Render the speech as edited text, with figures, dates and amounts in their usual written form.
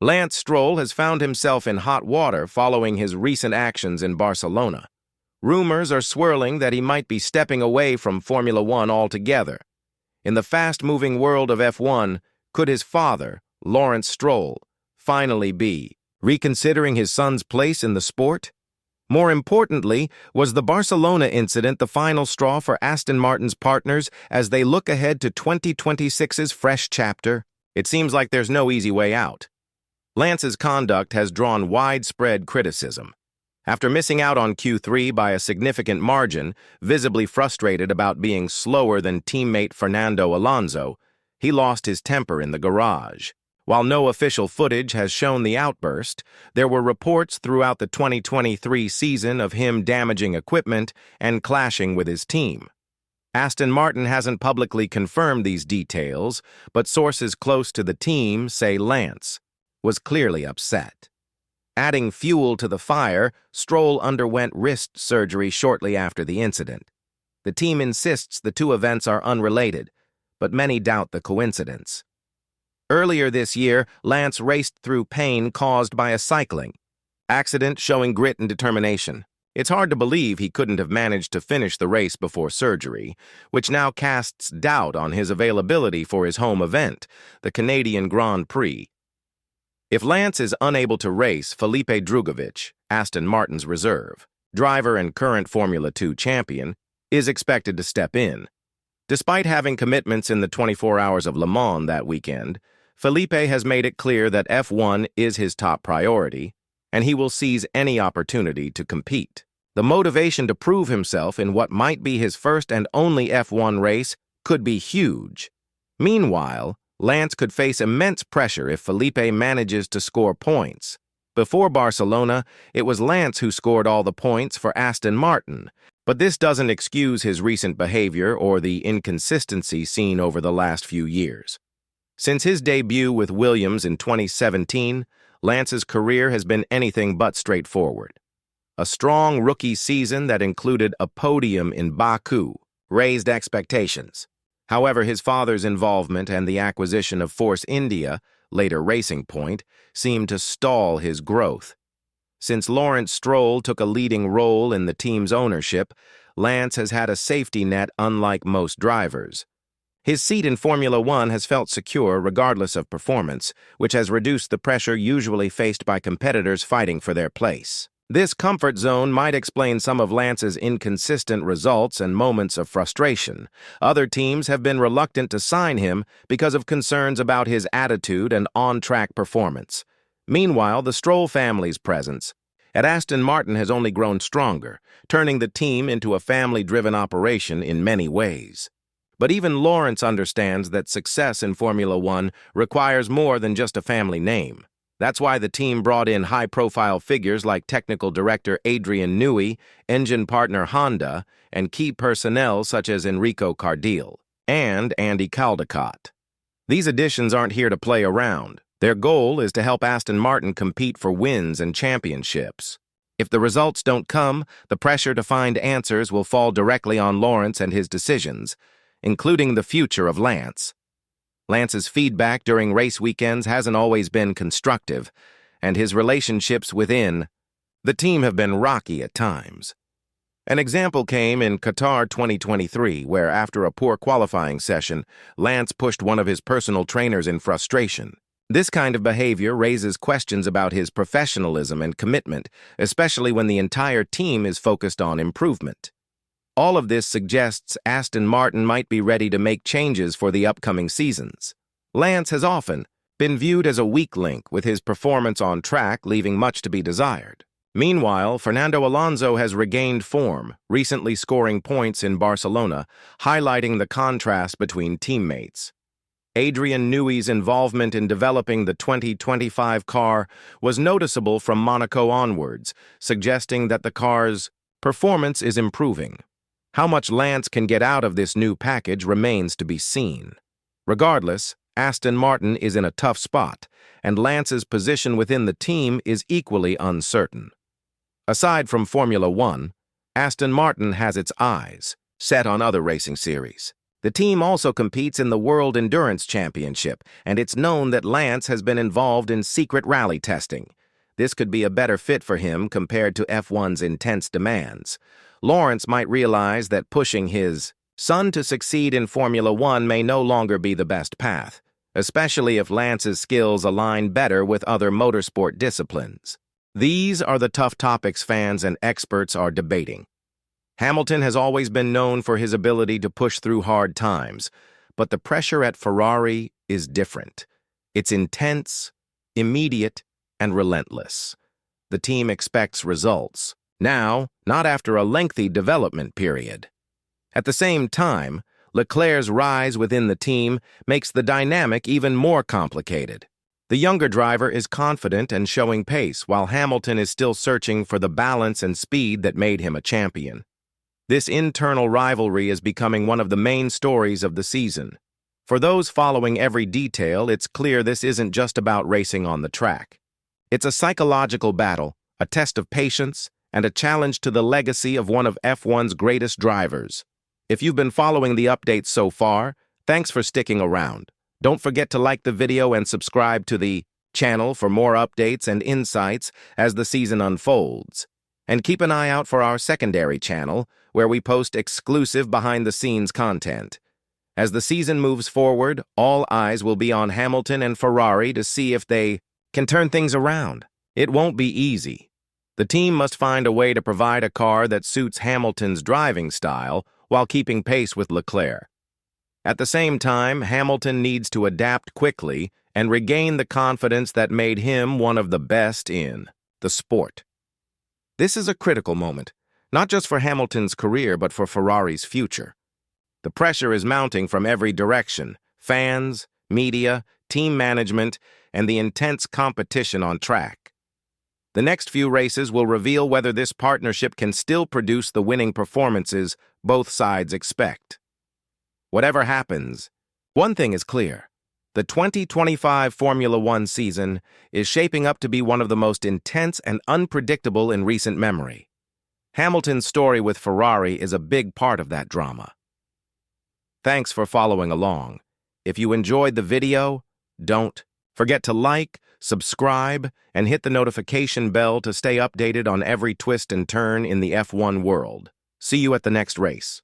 Lance Stroll has found himself in hot water following his recent actions in Barcelona. Rumors are swirling that he might be stepping away from Formula One altogether. In the fast-moving world of F1, could his father, Lawrence Stroll, finally be reconsidering his son's place in the sport? More importantly, was the Barcelona incident the final straw for Aston Martin's partners as they look ahead to 2026's fresh chapter? It seems like there's no easy way out. Lance's conduct has drawn widespread criticism. After missing out on Q3 by a significant margin, visibly frustrated about being slower than teammate Fernando Alonso, he lost his temper in the garage. While no official footage has shown the outburst, there were reports throughout the 2023 season of him damaging equipment and clashing with his team. Aston Martin hasn't publicly confirmed these details, but sources close to the team say Lance was clearly upset. Adding fuel to the fire, Stroll underwent wrist surgery shortly after the incident. The team insists the two events are unrelated, but many doubt the coincidence. Earlier this year, Lance raced through pain caused by a cycling accident, showing grit and determination. It's hard to believe he couldn't have managed to finish the race before surgery, which now casts doubt on his availability for his home event, the Canadian Grand Prix. If Lance is unable to race, Felipe Drugovich, Aston Martin's reserve driver and current Formula 2 champion, is expected to step in. Despite having commitments in the 24 Hours of Le Mans that weekend, Felipe has made it clear that F1 is his top priority, and he will seize any opportunity to compete. The motivation to prove himself in what might be his first and only F1 race could be huge. Meanwhile, Lance could face immense pressure if Felipe manages to score points. Before Barcelona, it was Lance who scored all the points for Aston Martin, but this doesn't excuse his recent behavior or the inconsistency seen over the last few years. Since his debut with Williams in 2017, Lance's career has been anything but straightforward. A strong rookie season that included a podium in Baku raised expectations. However, his father's involvement and the acquisition of Force India, later Racing Point, seemed to stall his growth. Since Lawrence Stroll took a leading role in the team's ownership, Lance has had a safety net unlike most drivers. His seat in Formula One has felt secure regardless of performance, which has reduced the pressure usually faced by competitors fighting for their place. This comfort zone might explain some of Lance's inconsistent results and moments of frustration. Other teams have been reluctant to sign him because of concerns about his attitude and on-track performance. Meanwhile, the Stroll family's presence at Aston Martin has only grown stronger, turning the team into a family-driven operation in many ways. But even Lawrence understands that success in Formula One requires more than just a family name. That's why the team brought in high-profile figures like technical director Adrian Newey, engine partner Honda, and key personnel such as Enrico Cardile and Andy Caldicott. These additions aren't here to play around. Their goal is to help Aston Martin compete for wins and championships. If the results don't come, the pressure to find answers will fall directly on Lawrence and his decisions, including the future of Lance. Lance's feedback during race weekends hasn't always been constructive, and his relationships within the team have been rocky at times. An example came in Qatar 2023, where after a poor qualifying session, Lance pushed one of his personal trainers in frustration. This kind of behavior raises questions about his professionalism and commitment, especially when the entire team is focused on improvement. All of this suggests Aston Martin might be ready to make changes for the upcoming seasons. Lance has often been viewed as a weak link, with his performance on track leaving much to be desired. Meanwhile, Fernando Alonso has regained form, recently scoring points in Barcelona, highlighting the contrast between teammates. Adrian Newey's involvement in developing the 2025 car was noticeable from Monaco onwards, suggesting that the car's performance is improving. How much Lance can get out of this new package remains to be seen. Regardless, Aston Martin is in a tough spot, and Lance's position within the team is equally uncertain. Aside from Formula One, Aston Martin has its eyes set on other racing series. The team also competes in the World Endurance Championship, and it's known that Lance has been involved in secret rally testing. This could be a better fit for him compared to F1's intense demands. Lawrence might realize that pushing his son to succeed in Formula One may no longer be the best path, especially if Lance's skills align better with other motorsport disciplines. These are the tough topics fans and experts are debating. Hamilton has always been known for his ability to push through hard times, but the pressure at Ferrari is different. It's intense, immediate, and relentless. The team expects results, now, not after a lengthy development period. At the same time, Leclerc's rise within the team makes the dynamic even more complicated. The younger driver is confident and showing pace, while Hamilton is still searching for the balance and speed that made him a champion. This internal rivalry is becoming one of the main stories of the season. For those following every detail, it's clear this isn't just about racing on the track. It's a psychological battle, a test of patience, and a challenge to the legacy of one of F1's greatest drivers. If you've been following the updates so far, thanks for sticking around. Don't forget to like the video and subscribe to the channel for more updates and insights as the season unfolds. And keep an eye out for our secondary channel, where we post exclusive behind-the-scenes content. As the season moves forward, all eyes will be on Hamilton and Ferrari to see if they can turn things around. It won't be easy. The team must find a way to provide a car that suits Hamilton's driving style while keeping pace with Leclerc. At the same time, Hamilton needs to adapt quickly and regain the confidence that made him one of the best in the sport. This is a critical moment, not just for Hamilton's career but for Ferrari's future. The pressure is mounting from every direction: fans, media, team management, and the intense competition on track. The next few races will reveal whether this partnership can still produce the winning performances both sides expect. Whatever happens, one thing is clear. The 2025 Formula One season is shaping up to be one of the most intense and unpredictable in recent memory. Hamilton's story with Ferrari is a big part of that drama. Thanks for following along. If you enjoyed the video, don't forget to like, subscribe, and hit the notification bell to stay updated on every twist and turn in the F1 world. See you at the next race.